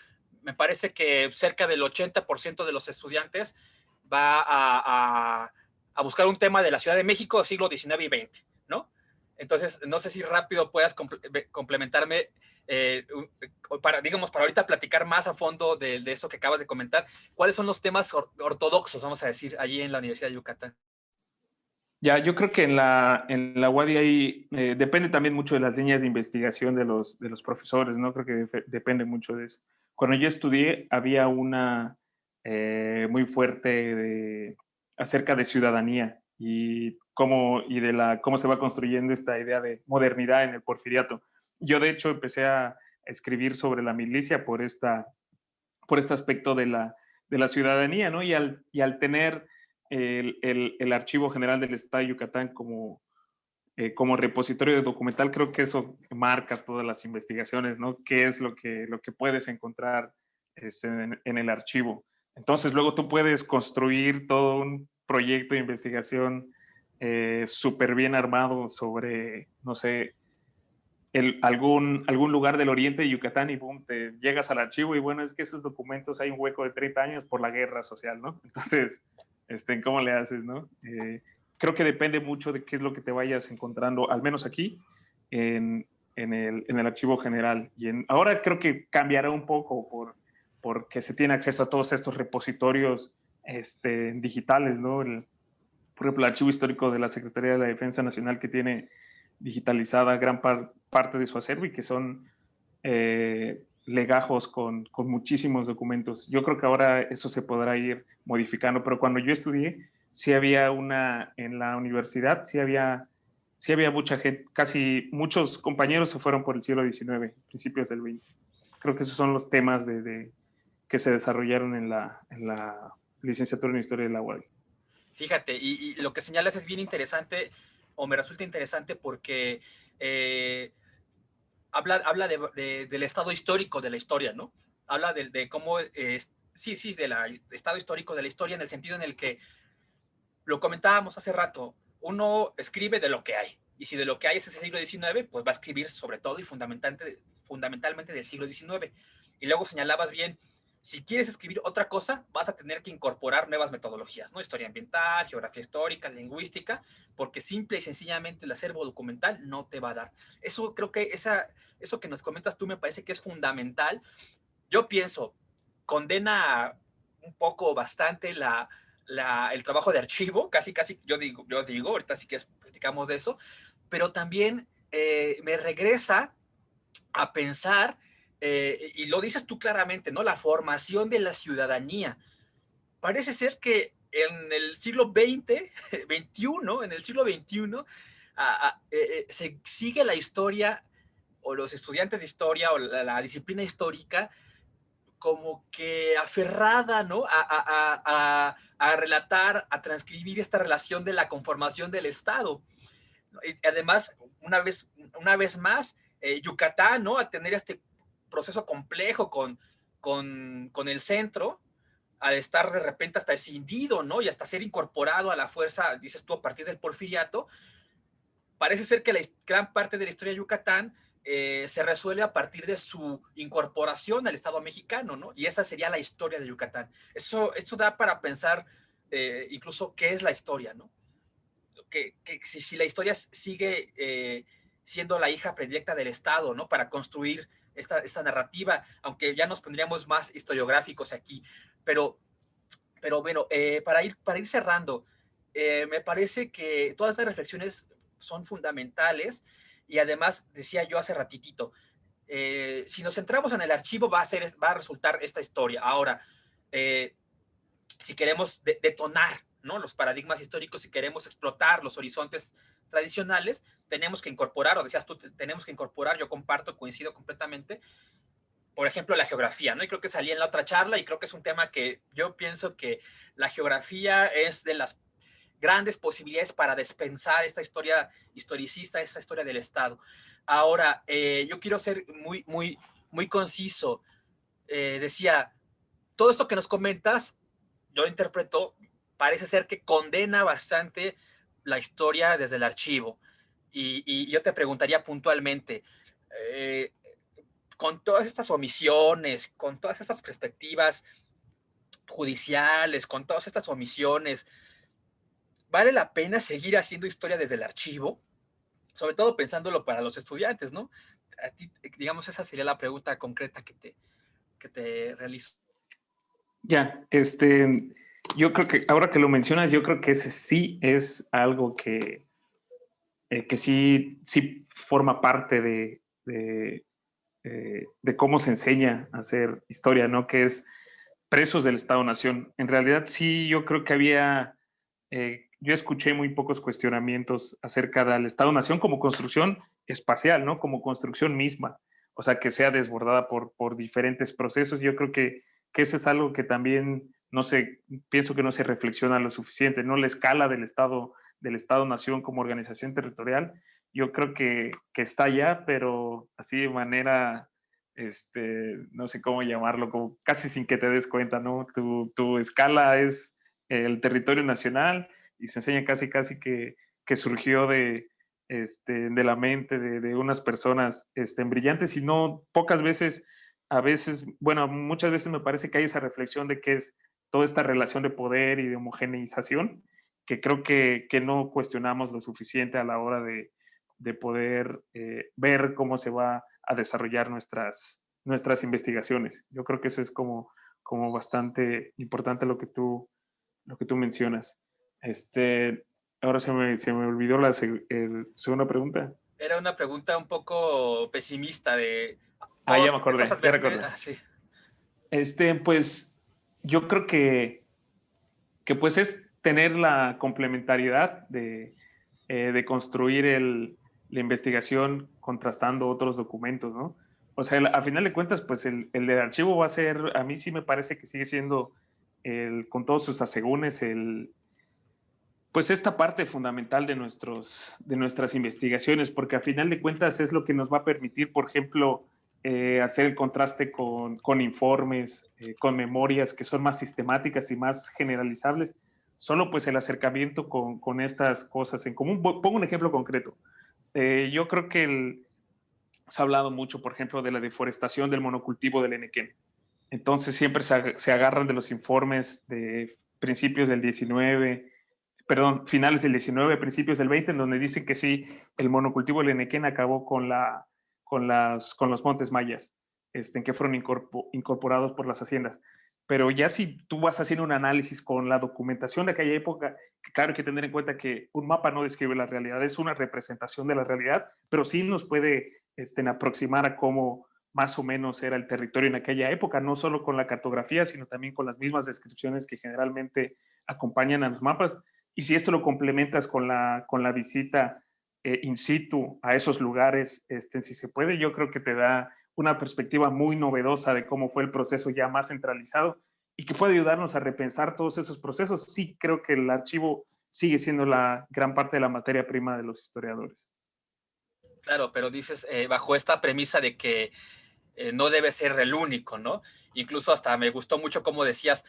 me parece que cerca del 80% de los estudiantes va a buscar un tema de la Ciudad de México, siglo XIX y XX, ¿no? Entonces, no sé si rápido puedas complementarme, para ahorita platicar más a fondo de eso que acabas de comentar. ¿Cuáles son los temas ortodoxos, vamos a decir, allí en la Universidad de Yucatán? Ya, yo creo que en la UADI depende también mucho de las líneas de investigación de los profesores, ¿no? Creo que depende mucho de eso. Cuando yo estudié, había una muy fuerte acerca de ciudadanía. cómo se va construyendo esta idea de modernidad en el porfiriato. Yo, de hecho, empecé a escribir sobre la milicia por este aspecto de la ciudadanía, ¿no? Y al tener el Archivo General del Estado de Yucatán como repositorio de documental, creo que eso marca todas las investigaciones, ¿no? ¿Qué es lo que puedes encontrar en el archivo? Entonces, luego tú puedes construir todo un proyecto de investigación súper bien armado sobre, no sé, algún lugar del oriente de Yucatán y boom, te llegas al archivo y bueno, es que esos documentos hay un hueco de 30 años por la guerra social, ¿no? Entonces, ¿cómo le haces, no? Creo que depende mucho de qué es lo que te vayas encontrando, al menos aquí, en, en el archivo general. Ahora creo que cambiará un poco porque se tiene acceso a todos estos repositorios digitales, ¿no? Por ejemplo, el archivo histórico de la Secretaría de la Defensa Nacional, que tiene digitalizada gran parte de su acervo y que son legajos con muchísimos documentos. Yo creo que ahora eso se podrá ir modificando, pero cuando yo estudié, sí había en la universidad, sí había mucha gente, casi muchos compañeros se fueron por el siglo XIX, principios del XX. Creo que esos son los temas que se desarrollaron en la licenciatura en Historia de la UADY. Fíjate, y lo que señalas es bien interesante, o me resulta interesante porque habla del estado histórico de la historia, ¿no? Habla de cómo, sí, del estado histórico de la historia en el sentido en el que, lo comentábamos hace rato, uno escribe de lo que hay, y si de lo que hay es ese siglo XIX, pues va a escribir sobre todo y fundamentalmente del siglo XIX. Y luego señalabas bien, si quieres escribir otra cosa, vas a tener que incorporar nuevas metodologías, ¿no? Historia ambiental, geografía histórica, lingüística, porque simple y sencillamente el acervo documental no te va a dar. Eso creo que eso que nos comentas tú me parece que es fundamental. Yo pienso, condena un poco bastante el trabajo de archivo, casi, yo digo, ahorita sí que platicamos de eso, pero también me regresa a pensar, y lo dices tú claramente, ¿no? La formación de la ciudadanía. Parece ser que en el siglo XX, XXI, en el siglo XXI, se sigue la historia, o los estudiantes de historia, o la disciplina histórica, como que aferrada, ¿no? A relatar, a transcribir esta relación de la conformación del Estado. Y además, una vez más, Yucatán, ¿no? A tener este proceso complejo con el centro, al estar de repente hasta escindido, ¿no? Y hasta ser incorporado a la fuerza, dices tú, a partir del porfiriato, parece ser que la gran parte de la historia de Yucatán se resuelve a partir de su incorporación al Estado mexicano, ¿no? Y esa sería la historia de Yucatán. Eso da para pensar incluso qué es la historia, ¿no? Que si la historia sigue siendo la hija predilecta del Estado, ¿no? Para construir esta narrativa, aunque ya nos pondríamos más historiográficos aquí. Pero bueno, para ir cerrando, me parece que todas estas reflexiones son fundamentales y además, decía yo hace ratitito, si nos centramos en el archivo va a resultar esta historia. Ahora, si queremos detonar, ¿no? Los paradigmas históricos, si queremos explotar los horizontes tradicionales, tenemos que incorporar, o decías tú, tenemos que incorporar, yo comparto, coincido completamente, por ejemplo, la geografía, ¿no? Y creo que salía en la otra charla y creo que es un tema que yo pienso que la geografía es de las grandes posibilidades para despensar esta historia historicista, esta historia del Estado. Ahora, yo quiero ser muy conciso. Decía, todo esto que nos comentas, yo interpreto, parece ser que condena bastante la historia desde el archivo. Y yo te preguntaría puntualmente, eh, con todas estas omisiones, con todas estas perspectivas judiciales, con todas estas omisiones, ¿vale la pena seguir haciendo historia desde el archivo? Sobre todo pensándolo para los estudiantes, ¿no? A ti, digamos, esa sería la pregunta concreta que te realizo. Ya, yo creo que ahora que lo mencionas, yo creo que ese sí es algo que sí forma parte de cómo se enseña a hacer historia, ¿no? Que es presos del Estado-Nación. En realidad sí, yo creo que había yo escuché muy pocos cuestionamientos acerca del Estado-Nación como construcción espacial, ¿no? Como construcción misma, o sea, que sea desbordada por diferentes procesos. Yo creo que eso es algo que también no se, pienso que no se reflexiona lo suficiente, ¿no? La escala del Estado-Nación como organización territorial, yo creo que está allá, pero así de manera, no sé cómo llamarlo, como casi sin que te des cuenta, ¿no? Tu escala es el territorio nacional y se enseña casi que surgió de la mente de unas personas brillantes y no pocas veces, a veces, bueno, muchas veces me parece que hay esa reflexión de que es toda esta relación de poder y de homogeneización que creo que no cuestionamos lo suficiente a la hora de poder ver cómo se va a desarrollar nuestras investigaciones. Yo creo que eso es como bastante importante lo que tú mencionas. Ahora se me olvidó la segunda pregunta. Era una pregunta un poco pesimista de Ah, ya todos me estas acordé, ya advertencias. recordé. Ah, sí, Pues yo creo que pues es tener la complementariedad de construir la investigación contrastando otros documentos, ¿no? O sea, a final de cuentas, pues el del archivo va a ser, a mí sí me parece que sigue siendo, con todos sus asegúnes, pues esta parte fundamental de nuestras investigaciones, porque a final de cuentas es lo que nos va a permitir, por ejemplo, hacer el contraste con informes, con memorias que son más sistemáticas y más generalizables. Solo pues el acercamiento con estas cosas en común. Pongo un ejemplo concreto. Yo creo que se ha hablado mucho, por ejemplo, de la deforestación del monocultivo del Enequén. Entonces siempre se agarran de los informes de principios del 19, perdón, finales del 19, principios del 20, en donde dicen que sí, el monocultivo del Enequén acabó con los montes mayas, en que fueron incorporados por las haciendas. Pero ya si tú vas haciendo un análisis con la documentación de aquella época, claro hay que tener en cuenta que un mapa no describe la realidad, es una representación de la realidad, pero sí nos puede aproximar a cómo más o menos era el territorio en aquella época, no solo con la cartografía, sino también con las mismas descripciones que generalmente acompañan a los mapas. Y si esto lo complementas con la visita in situ a esos lugares, si se puede, yo creo que te da una perspectiva muy novedosa de cómo fue el proceso ya más centralizado y que puede ayudarnos a repensar todos esos procesos. Sí, creo que el archivo sigue siendo la gran parte de la materia prima de los historiadores. claro, pero dices, bajo esta premisa de que no debe ser el único, ¿no? Incluso hasta me gustó mucho como decías,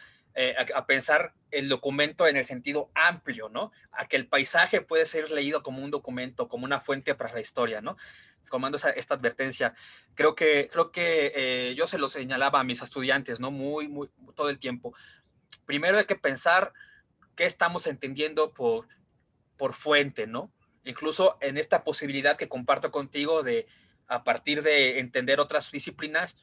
a pensar el documento en el sentido amplio, ¿no? A que el paisaje puede ser leído como un documento, como una fuente para la historia, ¿no? Tomando esta advertencia. Creo que yo se lo señalaba a mis estudiantes, ¿no? Muy, todo el tiempo. Primero hay que pensar qué estamos entendiendo por fuente, ¿no? Incluso en esta posibilidad que comparto contigo de, a partir de entender otras disciplinas,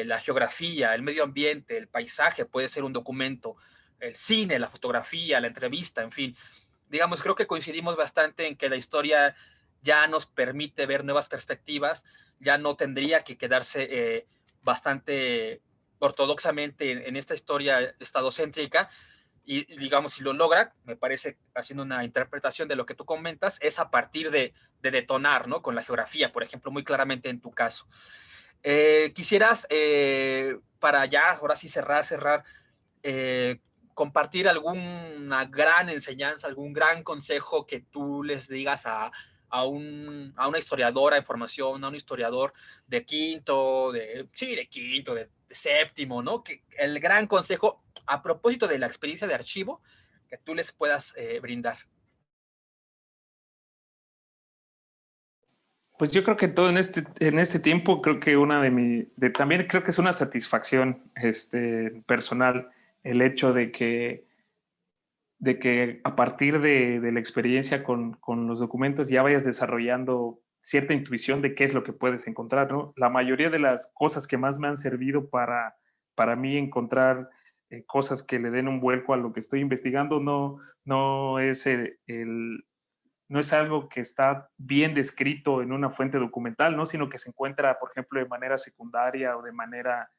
la geografía, el medio ambiente, el paisaje puede ser un documento, el cine, la fotografía, la entrevista, en fin. Digamos, creo que coincidimos bastante en que la historia ya nos permite ver nuevas perspectivas, ya no tendría que quedarse bastante ortodoxamente en esta historia estadocéntrica, y digamos, si lo logra, me parece, haciendo una interpretación de lo que tú comentas, es a partir de detonar, ¿no? Con la geografía, por ejemplo, muy claramente en tu caso. Quisieras, para ya, ahora sí cerrar, eh, compartir alguna gran enseñanza, algún gran consejo que tú les digas a una historiadora de formación, a un historiador de quinto, de séptimo, ¿no? Que el gran consejo a propósito de la experiencia de archivo que tú les puedas brindar. Pues yo creo que todo en este tiempo, creo que también creo que es una satisfacción personal el hecho de que a partir de la experiencia con los documentos ya vayas desarrollando cierta intuición de qué es lo que puedes encontrar, ¿no? La mayoría de las cosas que más me han servido para mí encontrar cosas que le den un vuelco a lo que estoy investigando no es no es algo que está bien descrito en una fuente documental, ¿no? Sino que se encuentra, por ejemplo, de manera secundaria o de manera,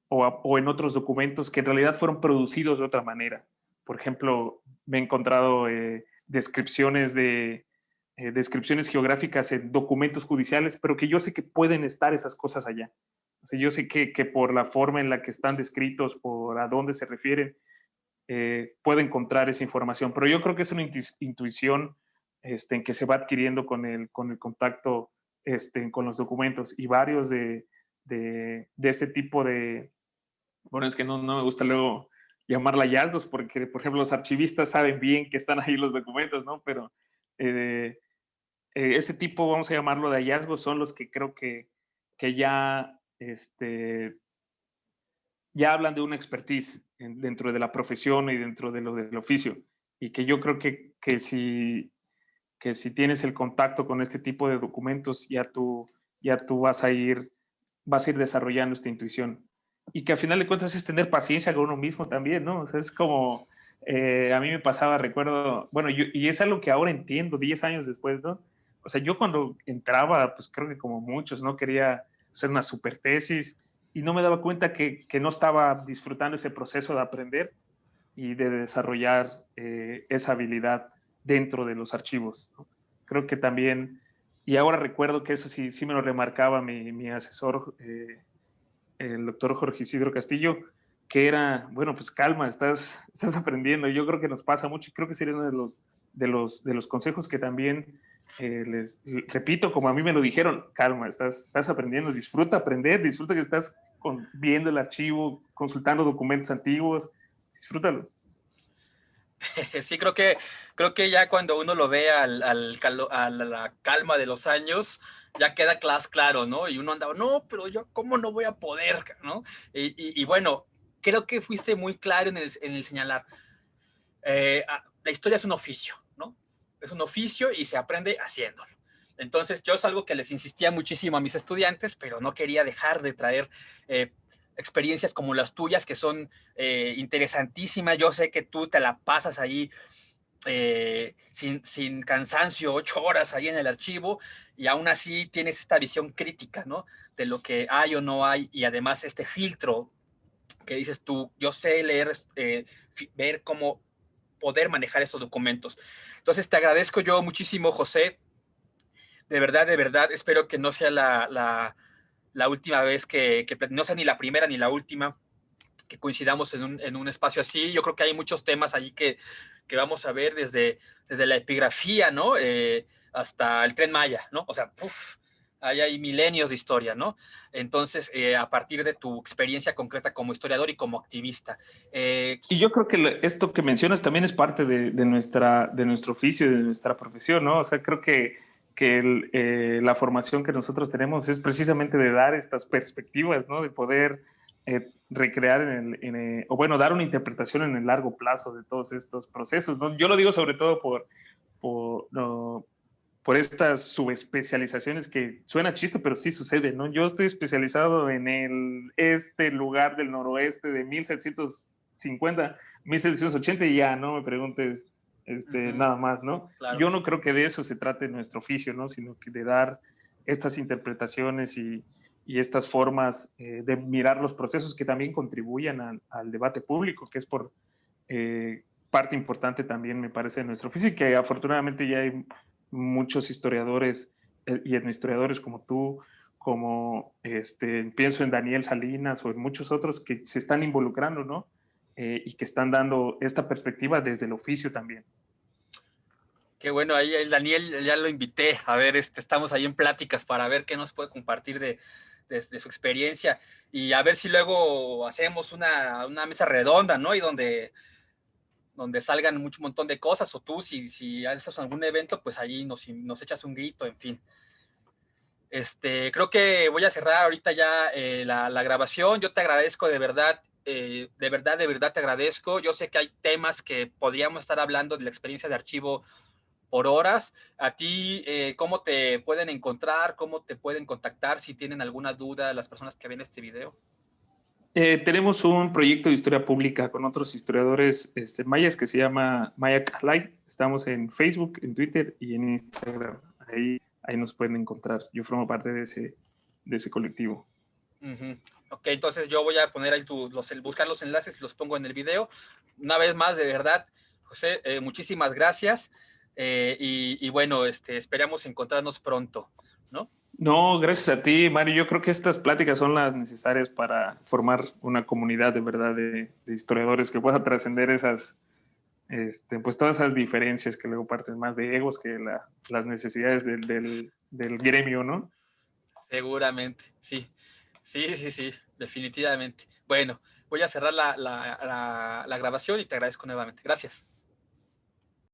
o en otros documentos que en realidad fueron producidos de otra manera. por ejemplo, me he encontrado descripciones geográficas en documentos judiciales, pero que yo sé que pueden estar esas cosas allá. O sea, yo sé que por la forma en la que están descritos, por a dónde se refieren, puedo encontrar esa información. Pero yo creo que es una intuición en que se va adquiriendo con el contacto con los documentos, y varios de ese tipo de, bueno, es que no me gusta luego llamarla hallazgos, porque, por ejemplo, los archivistas saben bien que están ahí los documentos, ¿no? Pero ese tipo, vamos a llamarlo de hallazgos, son los que creo que ya, ya hablan de una expertise dentro de la profesión y dentro de lo del oficio. Y que yo creo que si tienes el contacto con este tipo de documentos, ya tú vas a ir desarrollando esta intuición. Y que al final de cuentas es tener paciencia con uno mismo también, ¿no? O sea, es como, a mí me pasaba, recuerdo, bueno, y es algo que ahora entiendo 10 años después, ¿no? O sea, yo cuando entraba, pues creo que como muchos, ¿no? Quería hacer una super tesis y no me daba cuenta que no estaba disfrutando ese proceso de aprender y de desarrollar esa habilidad dentro de los archivos, ¿no? Creo que también, y ahora recuerdo que eso sí me lo remarcaba mi asesor, el doctor Jorge Isidro Castillo, que era, bueno, pues calma, estás aprendiendo. Yo creo que nos pasa mucho, y creo que sería uno de los consejos que también les repito, como a mí me lo dijeron: calma, estás aprendiendo, disfruta aprender, disfruta que estás viendo el archivo, consultando documentos antiguos, disfrútalo. Sí, creo que ya cuando uno lo ve a la calma de los años, ya queda claro, ¿no? Y uno andaba, no, pero yo, ¿cómo no voy a poder, ¿no? Y bueno, creo que fuiste muy claro en el señalar. La historia es un oficio, ¿no? Es un oficio y se aprende haciéndolo. Entonces, yo es algo que les insistía muchísimo a mis estudiantes, pero no quería dejar de traer experiencias como las tuyas, que son interesantísimas. Yo sé que tú te la pasas ahí sin cansancio, 8 horas ahí en el archivo, y aún así tienes esta visión crítica, ¿no? De lo que hay o no hay, y además este filtro que dices tú, yo sé leer, ver cómo poder manejar esos documentos. Entonces, te agradezco yo muchísimo, José. De verdad, espero que no sea la última vez no sea ni la primera ni la última que coincidamos en un espacio así. Yo creo que hay muchos temas allí que vamos a ver desde la epigrafía, ¿no? Hasta el Tren Maya, ¿no? O sea, ahí hay milenios de historia, ¿no? Entonces, a partir de tu experiencia concreta como historiador y como activista. Y yo creo que esto que mencionas también es parte de nuestro oficio, de nuestra profesión, ¿no? O sea, creo que la formación que nosotros tenemos es precisamente de dar estas perspectivas, ¿no? De poder recrear o bueno, dar una interpretación en el largo plazo de todos estos procesos, ¿no? Yo lo digo sobre todo no, por estas subespecializaciones que suena chiste, pero sí sucede, ¿no? Yo estoy especializado en este lugar del noroeste de 1750, 1780, y ya, no me preguntes nada más, ¿no? Claro. Yo no creo que de eso se trate nuestro oficio, ¿no? Sino que de dar estas interpretaciones y estas formas de mirar los procesos que también contribuyan al debate público, que es por parte importante también, me parece, de nuestro oficio, y que afortunadamente ya hay muchos historiadores y etnohistoriadores como tú, como pienso en Daniel Salinas o en muchos otros que se están involucrando, ¿no? Y que están dando esta perspectiva desde el oficio también. Qué bueno, ahí el Daniel ya lo invité. A ver, estamos ahí en pláticas para ver qué nos puede compartir de su experiencia, y a ver si luego hacemos una mesa redonda, ¿no? Y donde salgan mucho montón de cosas, o tú, si haces algún evento, pues ahí nos echas un grito, en fin. Creo que voy a cerrar ahorita ya la grabación. Yo te agradezco de verdad te agradezco. Yo sé que hay temas que podríamos estar hablando de la experiencia de archivo por horas. A ti, ¿cómo te pueden encontrar? ¿Cómo te pueden contactar si tienen alguna duda las personas que ven este video? Tenemos un proyecto de historia pública con otros historiadores mayas que se llama Maya Calay. Estamos en Facebook, en Twitter y en Instagram. Ahí nos pueden encontrar. Yo formo parte de ese colectivo. Ujú. Ok, entonces yo voy a poner ahí buscar los enlaces y los pongo en el video. Una vez más, de verdad, José, muchísimas gracias. Y bueno, esperamos encontrarnos pronto, ¿no? No, gracias a ti, Mario. Yo creo que estas pláticas son las necesarias para formar una comunidad de verdad de historiadores que pueda trascender esas, pues todas esas diferencias que luego parten más de egos que las necesidades del gremio, ¿no? Seguramente, sí. Sí, sí, sí, definitivamente. Bueno, voy a cerrar la grabación y te agradezco nuevamente. Gracias.